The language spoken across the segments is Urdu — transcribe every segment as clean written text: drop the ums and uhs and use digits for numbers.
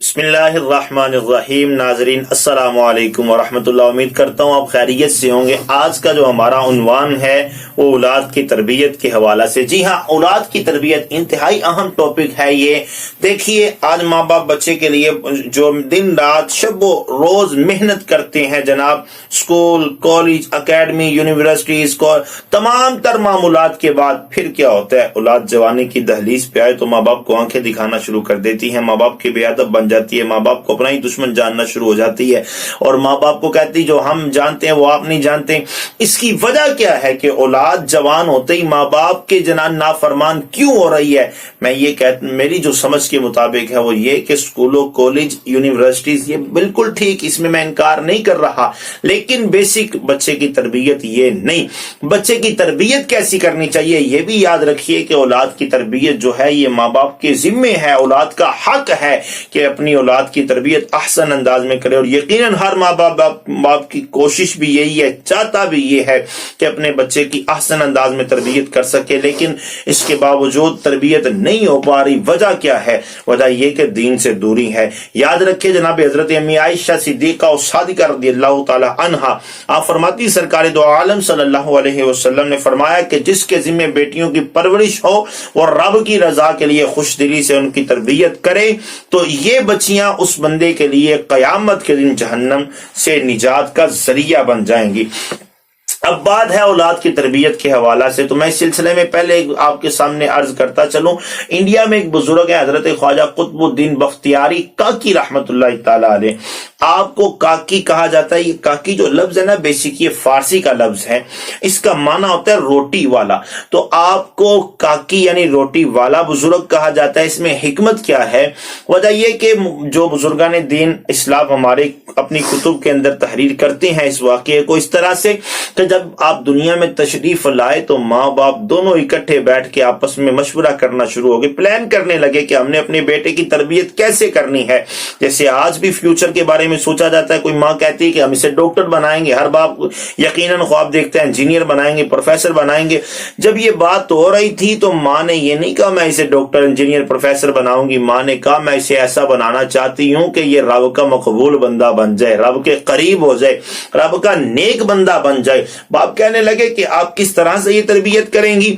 بسم اللہ الرحمن الرحیم۔ ناظرین السلام علیکم ورحمۃ اللہ، امید کرتا ہوں آپ خیریت سے ہوں گے۔ آج کا جو ہمارا عنوان ہے وہ اولاد کی تربیت کے حوالہ سے۔ جی ہاں، اولاد کی تربیت انتہائی اہم ٹاپک ہے یہ۔ دیکھیے، آج ماں باپ بچے کے لیے جو دن رات شب و روز محنت کرتے ہیں جناب، اسکول، کالج، اکیڈمی، یونیورسٹیز کو تمام تر معمولات کے بعد پھر کیا ہوتا ہے، اولاد جوانی کی دہلیز پہ آئے تو ماں باپ کو آنکھیں دکھانا شروع کر دیتی ہیں، ماں باپ کی بے ادب بن جاتی ہے، ماں باپ کو اپنا ہی دشمن جاننا شروع ہو جاتی ہے، اور ماں باپ کو کہتی جو ہم جانتے ہیں وہ آپ نہیں جانتے۔ اس کی وجہ کیا ہے کہ اولاد جوان ہوتے ہی ماں باپ کے جنان نافرمان کیوں ہو رہی ہے؟ میں یہ میری جو سمجھ کے مطابق ہے وہ یہ کہ اسکولوں، کالج، یونیورسٹیز یہ بالکل ٹھیک، اس میں انکار نہیں کر رہا، لیکن بیسک بچے کی تربیت یہ نہیں۔ بچے کی تربیت کیسی کرنی چاہیے یہ بھی یاد رکھیے کہ اولاد کی تربیت جو ہے یہ ماں باپ کے ذمے ہے، اولاد کا حق ہے کہ اپنی اولاد کی تربیت احسن انداز میں کرے، اور یقیناً ہر ماں باپ کی کوشش بھی یہی ہے، چاہتا بھی یہ ہے کہ اپنے بچے کی احسن انداز میں تربیت کر سکے، لیکن اس کے باوجود تربیت نہیں ہو پا رہی۔ وجہ کیا ہے؟ وجہ یہ کہ دین سے دوری ہے۔ یاد رکھے جناب حضرت امی عائشہ صدیقہ و صادقہ رضی اللہ تعالی عنہا، آپ فرماتی سرکار دو عالم صلی اللہ علیہ وسلم نے فرمایا کہ جس کے ذمہ بیٹیوں کی پرورش ہو وہ رب کی رضا کے لیے خوش دلی سے ان کی تربیت کرے تو یہ بچیاں اس بندے کے لیے قیامت کے دن جہنم سے نجات کا ذریعہ بن جائیں گی۔ اب بات ہے اولاد کی تربیت کے حوالہ سے، تو میں اس سلسلے میں پہلے آپ کے سامنے عرض کرتا چلوں۔ انڈیا میں ایک بزرگ ہے حضرت خواجہ قطب الدین بختیاری کاکی رحمت اللہ تعالی علیہ۔ آپ کو کاکی کہا جاتا ہے۔ یہ کاکی جو لفظ ہے نا، بیسک یہ فارسی کا لفظ ہے، اس کا معنی ہوتا ہے روٹی والا، تو آپ کو کاکی یعنی روٹی والا بزرگ کہا جاتا ہے۔ اس میں حکمت کیا ہے؟ وجہ یہ کہ جو بزرگان دین اسلام ہمارے اپنی کتب کے اندر تحریر کرتے ہیں اس واقعے کو اس طرح سے کہ جب آپ دنیا میں تشریف لائے تو ماں باپ دونوں اکٹھے بیٹھ کے آپس میں مشورہ کرنا شروع ہو گئے، پلان کرنے لگے کہ ہم نے اپنے بیٹے کی تربیت کیسے کرنی ہے۔ جیسے آج بھی فیوچر کے بارے میں سوچا جاتا ہے، کوئی ماں کہتی ہے کہ ہم اسے ڈاکٹر بنائیں گے، ہر باپ یقیناً خواب دیکھتے ہیں انجینئر بنائیں گے، پروفیسر بنائیں گے۔ جب یہ بات ہو رہی تھی تو ماں نے یہ نہیں کہا میں اسے ڈاکٹر، انجینئر، پروفیسر بناؤں گی، ماں نے کہا میں اسے ایسا بنانا چاہتی ہوں کہ یہ رب کا مقبول بندہ بن جائے، رب کے قریب ہو جائے، رب کا نیک بندہ بن جائے۔ باپ کہنے لگے کہ آپ کس طرح سے یہ تربیت کریں گی؟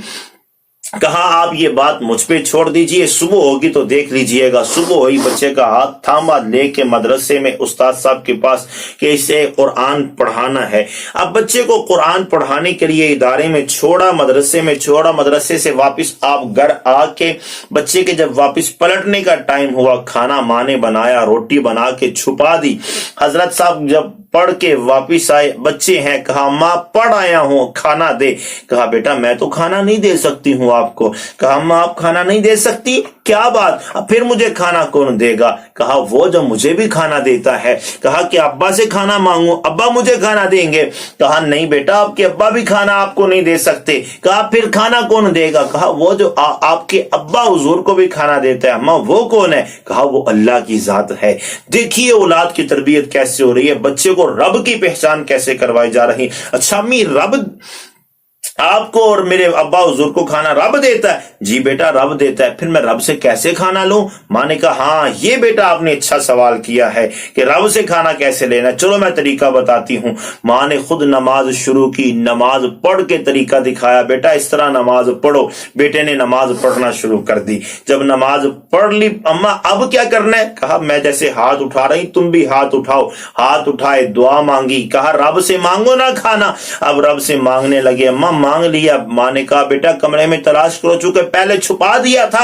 کہا آپ یہ بات مجھ پہ چھوڑ دیجئے، صبح ہوگی تو دیکھ لیجئے گا۔ صبح ہوئی، بچے کا ہاتھ تھاما، لے کے مدرسے میں استاد صاحب کے پاس کہ اسے قرآن پڑھانا ہے۔ اب بچے کو قرآن پڑھانے کے لیے ادارے میں چھوڑا، مدرسے میں چھوڑا، مدرسے سے واپس آپ گھر آ کے بچے کے جب واپس پلٹنے کا ٹائم ہوا، کھانا ماں نے بنایا، روٹی بنا کے چھپا دی۔ حضرت صاحب جب پڑھ کے واپس آئے، بچے ہیں، کہا ماں پڑھ آیا ہوں، کھانا دے۔ کہا بیٹا میں تو کھانا نہیں دے سکتی ہوں آپ کو۔ کہا ماں آپ کھانا نہیں دے سکتی؟ کیا بات؟ اب پھر مجھے کھانا کون دے گا؟ کہا وہ جو مجھے بھی کھانا دیتا ہے۔ کہا کہ ابا سے کھانا مانگوں، ابا مجھے کھانا دیں گے؟ کہا نہیں بیٹا، آپ کے ابا بھی کھانا آپ کو نہیں دے سکتے۔ کہا پھر کھانا کون دے گا؟ کہا وہ جو آپ کے ابا حضور کو بھی کھانا دیتا ہے۔ ماں وہ کون ہے؟ کہا وہ اللہ کی ذات ہے۔ دیکھیے اولاد کی تربیت کیسے ہو رہی ہے، بچے کو رب کی پہچان کیسے کروائی جا رہی۔ اچھا امی، رب آپ کو اور میرے ابا حضور کو کھانا رب دیتا ہے؟ جی بیٹا رب دیتا ہے۔ پھر میں رب سے کیسے کھانا لوں؟ ماں نے کہا ہاں یہ بیٹا آپ نے اچھا سوال کیا ہے کہ رب سے کھانا کیسے لینا، چلو میں طریقہ بتاتی ہوں۔ ماں نے خود نماز شروع کی، نماز پڑھ کے طریقہ دکھایا، بیٹا اس طرح نماز پڑھو۔ بیٹے نے نماز پڑھنا شروع کر دی۔ جب نماز پڑھ لی، اماں اب کیا کرنا ہے؟ کہا میں جیسے ہاتھ اٹھا رہی تم بھی ہاتھ اٹھاؤ۔ ہاتھ اٹھائے، دعا مانگی، کہا رب سے مانگو نا کھانا۔ اب رب سے مانگنے لگے، اماں مانگ لیا۔ ماں نے کہا بیٹا کمرے میں تلاش کرو، چونکہ پہلے چھپا دیا تھا،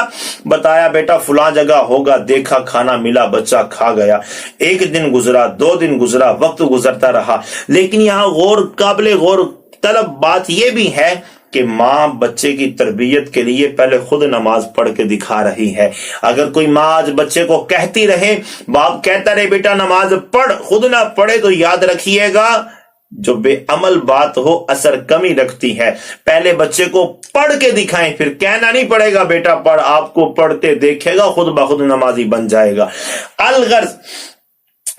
بتایا بیٹا فلاں جگہ ہوگا، دیکھا کھانا ملا، بچہ کھا گیا۔ ایک دن گزرا، 2 دن گزرا، وقت گزرتا رہا، لیکن یہاں قابل غور طلب بات یہ بھی ہے کہ ماں بچے کی تربیت کے لیے پہلے خود نماز پڑھ کے دکھا رہی ہے۔ اگر کوئی ماں آج بچے کو کہتی رہے، باپ کہتا رہے بیٹا نماز پڑھ، خود نہ پڑھے، تو یاد رکھیے گا جو بے عمل بات ہو اثر کمی رکھتی ہے۔ پہلے بچے کو پڑھ کے دکھائیں، پھر کہنا نہیں پڑے گا بیٹا پڑھ، آپ کو پڑھتے دیکھے گا، خود بخود نمازی بن جائے گا۔ الغرض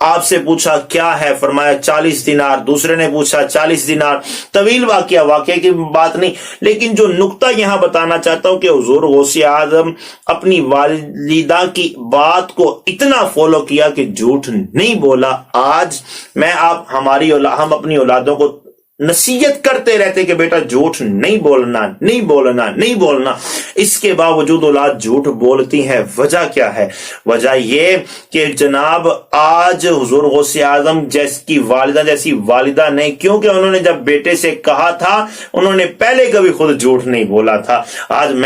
آپ سے پوچھا کیا ہے، فرمایا 40 دینار، دوسرے نے پوچھا 40 دینار، طویل واقعہ کی بات نہیں، لیکن جو نقطہ یہاں بتانا چاہتا ہوں کہ حضور غوث اعظم اپنی والدہ کی بات کو اتنا فالو کیا کہ جھوٹ نہیں بولا۔ آج ہم اپنی اولادوں کو نصیحت کرتے رہتے کہ بیٹا جھوٹ نہیں بولنا، نہیں بولنا، نہیں بولنا، اس کے باوجود اولاد جھوٹ بولتی ہے۔ وجہ کیا ہے؟ وجہ یہ کہ جناب آج حضور غوث اعظم جیسی والدہ نہیں، کیونکہ انہوں نے جب بیٹے سے کہا تھا انہوں نے پہلے کبھی خود جھوٹ نہیں بولا تھا۔ آج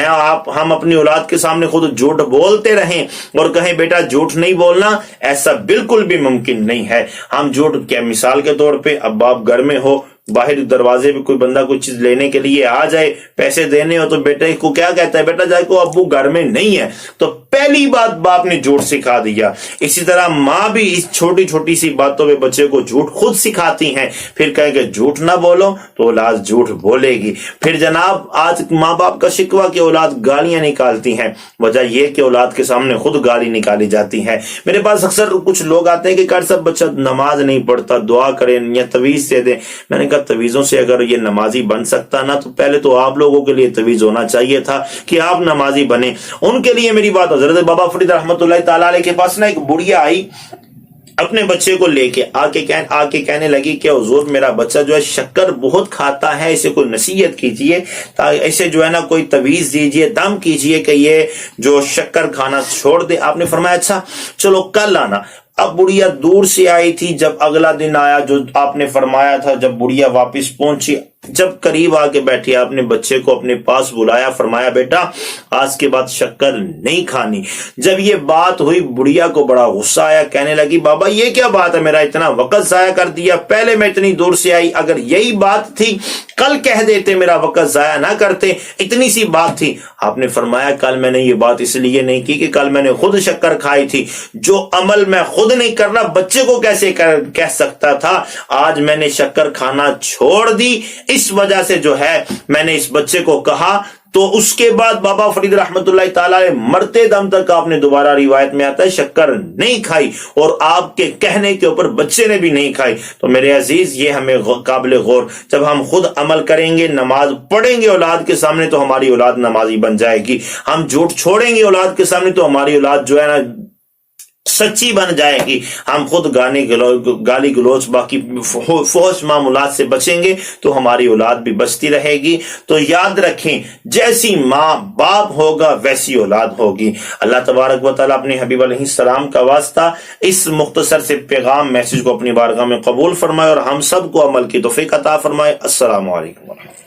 ہم اپنی اولاد کے سامنے خود جھوٹ بولتے رہیں اور کہیں بیٹا جھوٹ نہیں بولنا، ایسا بالکل بھی ممکن نہیں ہے۔ ہم جھوٹ کیا، مثال کے طور پہ اب آپ گھر میں ہو، باہر دروازے پہ کوئی بندہ کوئی چیز لینے کے لیے آ جائے، پیسے دینے ہو تو بیٹے کو کیا کہتا ہے؟ بیٹا جائے کو ابو گھر میں نہیں ہے، تو پہلی بات باپ نے جھوٹ سکھا دیا۔ اسی طرح ماں بھی اس چھوٹی چھوٹی سی باتوں پہ بچے کو جھوٹ خود سکھاتی ہیں، پھر کہے کہ جھوٹ نہ بولو تو اولاد جھوٹ بولے گی۔ پھر جناب آج ماں باپ کا شکوہ کہ اولاد گالیاں نکالتی ہیں، وجہ یہ کہ اولاد کے سامنے خود گالی نکالی جاتی ہے۔ میرے پاس اکثر کچھ لوگ آتے ہیں کہ کر سب بچہ نماز نہیں پڑھتا، دعا کریں یا تویز دے دیں۔ میں نے کہا تویزوں سے اگر یہ نمازی بن سکتا نا تو پہلے تو آپ لوگوں کے لیے تویز ہونا چاہیے تھا کہ آپ نمازی بنے۔ ان کے لیے میری بات حضرت بابا فرید رحمت اللہ تعالی علیہ کے پاس نا ایک بڑھیا آئی، اپنے بچے کو لے کے آ کے کہنے لگی کہ حضور میرا بچہ جو ہے شکر بہت کھاتا ہے، اسے کوئی نصیحت کیجئے، اسے جو ہے نا کوئی تویز دیجئے، دم کیجئے کہ یہ جو شکر کھانا چھوڑ دے۔ آپ نے فرمایا اچھا چلو کل آنا۔ اب بڑھیا دور سے آئی تھی، جب اگلا دن آیا جو آپ نے فرمایا تھا، جب بڑھیا واپس پہنچی، جب قریب آ کے بیٹھی آپ نے بچے کو اپنے پاس بلایا، فرمایا بیٹا آج کے بعد شکر نہیں کھانی۔ جب یہ بات ہوئی بڑھیا کو بڑا غصہ آیا، کہنے لگی بابا یہ کیا بات ہے، میرا اتنا وقت ضائع کر دیا، پہلے میں اتنی دور سے آئی، اگر یہی بات تھی کل کہہ دیتے، میرا وقت ضائع نہ کرتے، اتنی سی بات تھی۔ آپ نے فرمایا کل میں نے یہ بات اس لیے نہیں کی کہ کل میں نے خود شکر کھائی تھی، جو عمل میں خود نہیں کرنا بچے کو کیسے کہہ سکتا تھا، آج میں نے شکر کھانا چھوڑ دی، اس وجہ سے جو ہے میں نے اس بچے کو کہا۔ تو اس کے بعد بابا فرید رحمت اللہ تعالی علیہ مرتے دم تک آپ نے دوبارہ روایت میں آتا ہے شکر نہیں کھائی، اور آپ کے کہنے کے اوپر بچے نے بھی نہیں کھائی۔ تو میرے عزیز یہ ہمیں قابل غور، جب ہم خود عمل کریں گے، نماز پڑھیں گے اولاد کے سامنے تو ہماری اولاد نمازی بن جائے گی، ہم جھوٹ چھوڑیں گے اولاد کے سامنے تو ہماری اولاد جو ہے نا سچی بن جائے گی، ہم خود گالی گلوچ باقی فحش معاملات سے بچیں گے تو ہماری اولاد بھی بچتی رہے گی۔ تو یاد رکھیں جیسی ماں باپ ہوگا ویسی اولاد ہوگی۔ اللہ تبارک و تعالیٰ اپنے حبیب علیہ السلام کا واسطہ اس مختصر سے پیغام میسج کو اپنی بارگاہ میں قبول فرمائے اور ہم سب کو عمل کی توفیق عطا فرمائے۔ السلام علیکم ورحمۃ اللہ۔